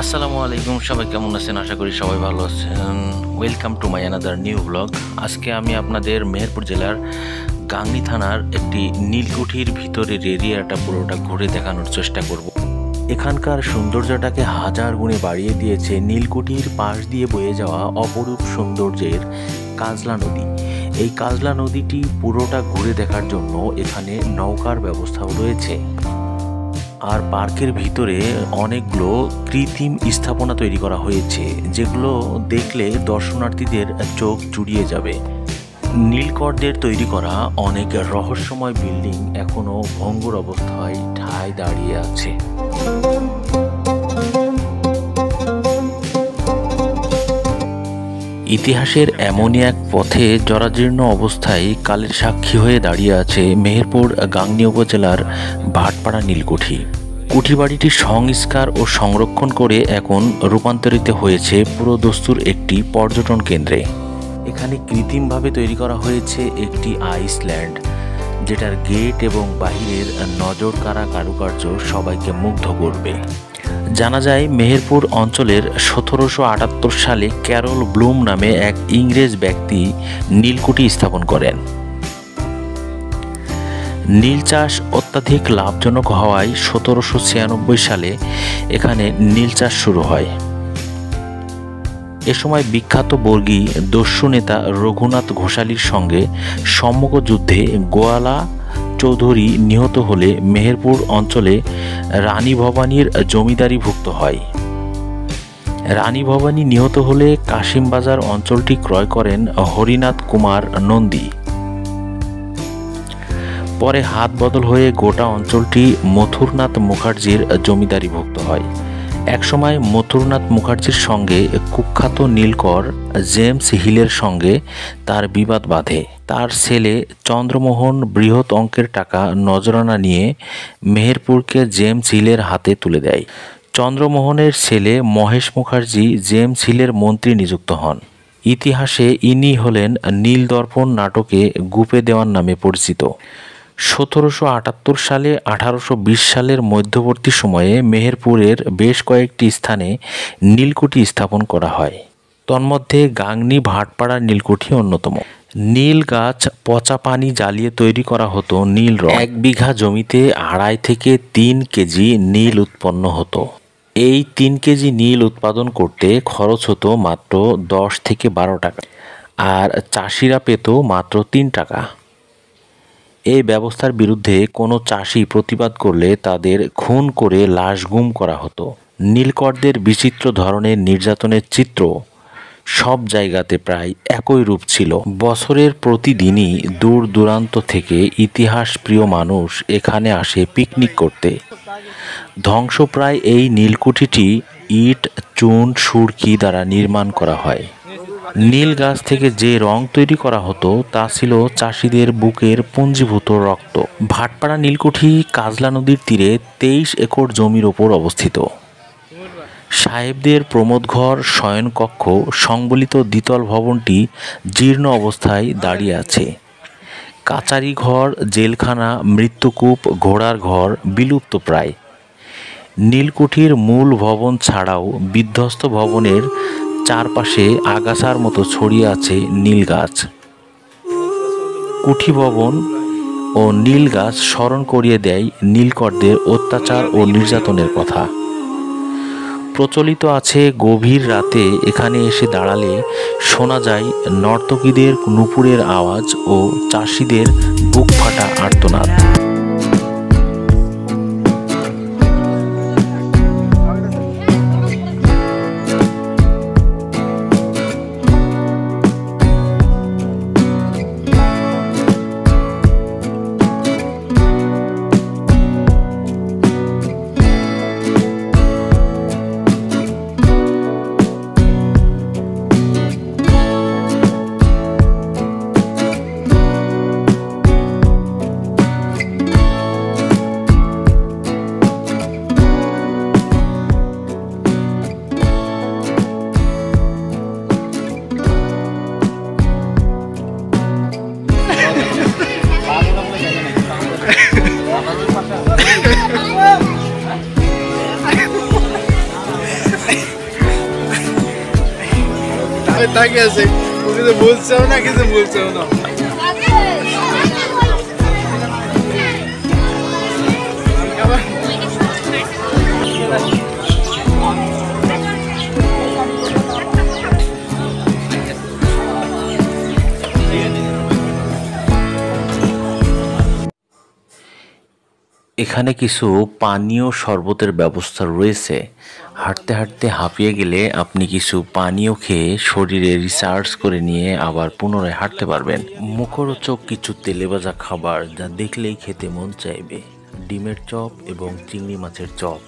আসসালামু আলাইকুম, সবাই কেমন আছেন? আশা করি সবাই ভালো আছেন। Welcome to my another new blog. আজকে আমি আপনাদের মেহেরপুর জেলার গাংনী থানার একটি নীলকুঠির ভিতরের এরিয়াটা পুরোটা ঘুরে দেখানোর চেষ্টা করব। এখানকার সৌন্দর্যটাকে হাজার গুণে বাড়িয়ে দিয়েছে নীলকুঠির পাশ দিয়ে বয়ে যাওয়া অপরূপ সৌন্দর্যের কাজলা নদী। এই কাজলা নদীটি পুরোটা ঘুরে দেখার জন্য এখানে নৌকার ব্যবস্থাও রয়েছে। আর পার্কের ভিতরে অনেকগুলো কৃত্রিম স্থাপনা তৈরি করা হয়েছে, যেগুলো দেখলে দর্শনার্থীদের চোখ জুড়িয়ে যাবে। নীলকরদের তৈরি করা অনেক রহস্যময় বিল্ডিং এখনো ভঙ্গুর অবস্থায় ঠায় দাঁড়িয়ে আছে। ইতিহাসের এমনই এক পথে জরাজীর্ণ অবস্থায় কালের সাক্ষী হয়ে দাঁড়িয়ে আছে মেহেরপুর গাংনী উপজেলার ভাটপাড়া নীলকুঠি। কুঠিবাড়িটি সংস্কার ও সংরক্ষণ করে এখন রূপান্তরিত হয়েছে পুরোদস্তুর একটি পর্যটন কেন্দ্রে। এখানে কৃত্রিমভাবে তৈরি করা হয়েছে একটি আইসল্যান্ড, যেটার গেট এবং বাহিরের নজর কাড়া কারুকার্য সবাইকে মুগ্ধ করবে। জানা যায় মেহেরপুর অঞ্চলের 1778 সালে ক্যারল ব্লুম নামে এক ইংরেজ ব্যক্তি নীলকুঠি স্থাপন করেন। নীল চাষ অত্যাধিক লাভজনক হওয়ায় 1796 সালে এখানে নীল চাষ শুরু হয়। এ সময় বিখ্যাত বর্গী দস্যু নেতা রঘুনাথ ঘোষালীর সঙ্গে সম্মুখ যুদ্ধে গোয়ালা চৌধুরী নিহত হলে মেহেরপুর অঞ্চলে রানী ভবানীর জমিদারিভুক্ত হয়। রানী ভবানী নিহত হলে কাশিমবাজার অঞ্চলটি ক্রয় করেন হরিনাথ কুমার নন্দী। পরে হাত বদল হয়ে গোটা অঞ্চলটি মথুরনাথ মুখার্জির জমিদারিভুক্ত হয়। একসময় মথুরনাথ মুখার্জির সঙ্গে কুখ্যাত নীলকর জেমস হিলের সঙ্গে তার বিবাদ বাধে। তার ছেলে চন্দ্রমোহন বৃহৎ অঙ্কের টাকা নজরানা নিয়ে মেহেরপুরকে জেমস হিলের হাতে তুলে দেয়। চন্দ্রমোহনের ছেলে মহেশ মুখার্জি জেমস হিলের মন্ত্রী নিযুক্ত হন। ইতিহাসে ইনি হলেন নীলদর্পণ নাটকে গুপে দেওয়ান নামে পরিচিত। 1778 সালে 1820 সালের মধ্যবর্তী সময়ে মেহেরপুরের বেশ কয়েকটি স্থানে নীলকুঠি স্থাপন করা হয়। তন্মধ্যে গাংনী ভাটপাড়া নীলকুঠি অন্যতম। নীল গাছ পচা পানি জ্বালিয়ে তৈরি করা হতো নীল রং। 1 বিঘা জমিতে 2.5 থেকে 3 কেজি নীল উৎপন্ন হতো। এই 3 কেজি নীল উৎপাদন করতে খরচ হতো মাত্র 10 থেকে 12 টাকা, আর চাষিরা পেত মাত্র 3 টাকা। এই ব্যবস্থার বিরুদ্ধে কোনো চাষি প্রতিবাদ করলে তাদের খুন করে লাশ গুম করা হতো। নীলকরদের বিচিত্র ধরনের নির্যাতনের চিত্র সব জায়গাতে প্রায় একই রূপ ছিল। বছরের প্রতিদিনই দূর দূরান্ত থেকে ইতিহাস প্রিয় মানুষ এখানে আসে পিকনিক করতে। ধ্বংসপ্রায় এই নীলকুঠিটি ইট, চুন, সুরকি দ্বারা নির্মাণ করা হয়। নীল গাছ থেকে যে রং তৈরি করা হতো তা ছিল চাষিদের বুকের পুঞ্জীভূত রক্ত। ভাটপাড়া নীলকুঠি কাজলা নদীর তীরে 23 একর জমির ওপর অবস্থিত। সাহেবদের প্রমোদঘর শয়নকক্ষ সংবলিত দ্বিতল ভবনটি জীর্ণ অবস্থায় দাঁড়িয়ে আছে। কাচারি ঘর, জেলখানা, মৃত্যুকূপ, ঘোড়ার ঘর বিলুপ্ত প্রায়। নীলকুঠির মূল ভবন ছাড়াও বিধ্বস্ত ভবনের চারপাশে আগাছার মতো ছড়িয়ে আছে নীল গাছ। কুঠি ভবন ও নীল গাছ স্মরণ করিয়ে দেয় নীলকরদের অত্যাচার ও নির্যাতনের কথা। প্রচলিত আছে গভীর রাতে এখানে এসে দাঁড়ালে শোনা যায় নর্তকীদের নুপুরের আওয়াজ ও চাষিদের বুক ফাটা আর্তনাদ। তাকে আছে কিছু বলছেও না কিছু বলছেও না। এখানে কিছু পানীয় শরবতের ব্যবস্থা রয়েছে। হাঁটতে হাঁটতে হাঁপিয়ে গেলে আপনি কিছু পানীয় খেয়ে শরীরে রিচার্জ করে নিয়ে আবার পুনরায় হাঁটতে পারবেন। মুখরোচক কিছু তেলেভাজা খাবার যা দেখলেই খেতে মন চাইবে। ডিমের চপ এবং চিংড়ি মাছের চপ।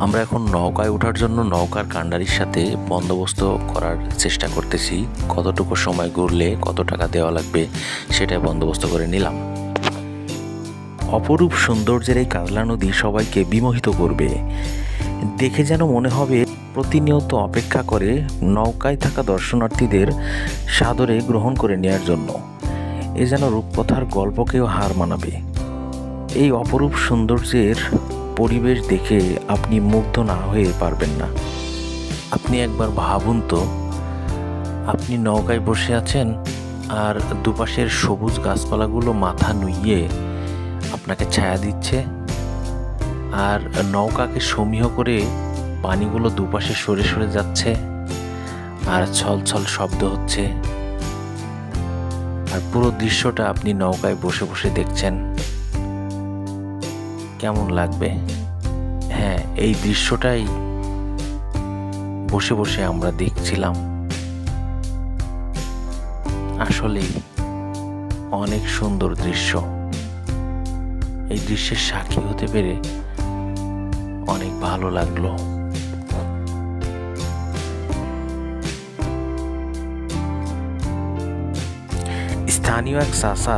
আমরা এখন নৌকায় ওঠার জন্য নৌকার কান্ডারির সাথে বন্দোবস্ত করার চেষ্টা করতেছি। কতটুকু সময় ঘুরলে কত টাকা দেওয়া লাগবে সেটা বন্দোবস্ত করে নিলাম। অপরূপ সৌন্দর্যের এই কাজলা নদী সবাইকে বিমোহিত করবে। দেখে যেন মনে হবে প্রতিনিয়ত অপেক্ষা করে নৌকায় থাকা দর্শনার্থীদের সাদরে গ্রহণ করে নেওয়ার জন্য। এ যেন রূপকথার গল্পকেও হার মানাবে। এই অপরূপ সৌন্দর্যের পরিবেশ দেখে আপনি মুগ্ধ না হয়ে পারবেন না। আপনি একবার ভাবুন তো, আপনি নৌকায় বসে আছেন আর দুপাশের সবুজ গাছপালাগুলো মাথা নুইয়ে আপনাকে ছায়া দিচ্ছে, আর নৌকাকে সমীহ করে পানিগুলো দুপাশে সরে সরে যাচ্ছে আর ছলছল শব্দ হচ্ছে, আর পুরো দৃশ্যটা আপনি নৌকায় বসে বসে দেখছেন। কেমন লাগবে? হ্যাঁ, এই দৃশ্যটাই বসে বসে আমরা দেখছিলাম। আসলেই অনেক সুন্দর দৃশ্য। এই দৃশ্যের সাক্ষী হতে পেরে অনেক ভালো লাগলো। স্থানীয় এক চাচা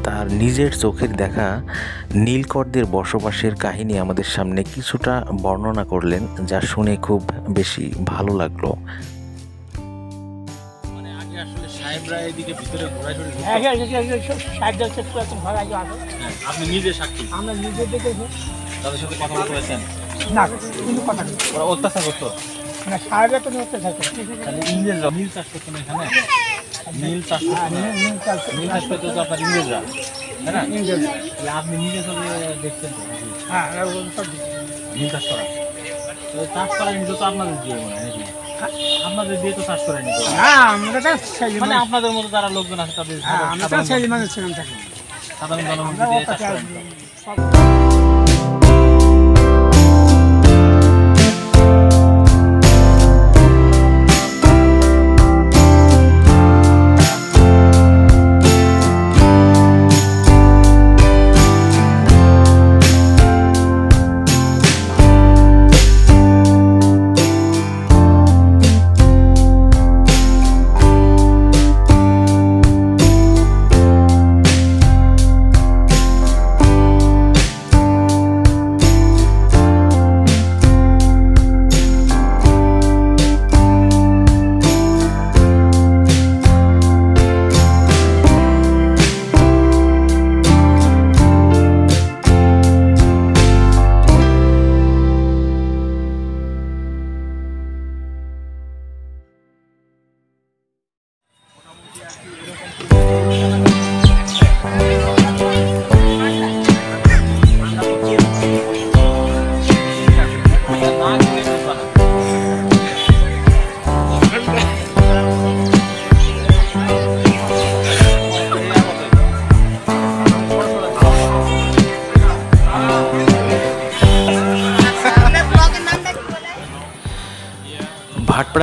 তার নিজের চোখের দেখা নীলকরদের বসবাসের কাহিনী আমাদের সামনে কিছুটা বর্ণনা করলেন, যা শুনে খুব বেশি ভালো লাগলো। আপনি নিজে সাক্ষী? আমরা নিজে দেখেছি। তাদের সাথে কথা বলেছেন? না, কিন্তু কথা নেই। ওরা অত্যাচার করতো না, সাহেবরা তো অত্যাচার করতো। ইংরেজরা নীল চাষ করতো না এখানে? নীল চাষ করতো না? নীল চাষ করতো তো আপনার ইংরেজরা, তাই না? ইংরেজ। আপনি নিজে চলে দেখছেন তো? হ্যাঁ, নীল চাষ করা। চাষ করা কিন্তু তো আপনাদের দিয়ে মনে হয় নাকি? আপনাদের দিয়ে তো চাষ করে নিত। হ্যাঁ, আমরা তো মানে আপনাদের মতো যারা লোকজন আছে তাদের সাধারণ জনগণকে দিয়ে চাষ করে নিত।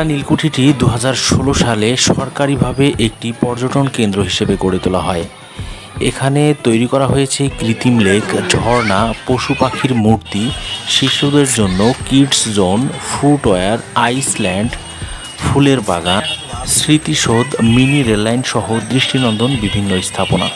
নীলকুঠিটি 2016 সালে সরকারিভাবে একটি পর্যটন কেন্দ্র হিসেবে গড়ে তোলা হয়। এখানে তৈরি করা হয়েছে কৃত্রিম লেক, ঝর্ণা, পশু পাখির মূর্তি, শিশুদের জন্য কিডস জোন, ফুটওয়্যার, আইসল্যান্ড, ফুলের বাগান, স্মৃতিসৌধ, মিনি রেললাইন সহ দৃষ্টিনন্দন বিভিন্ন স্থাপনা।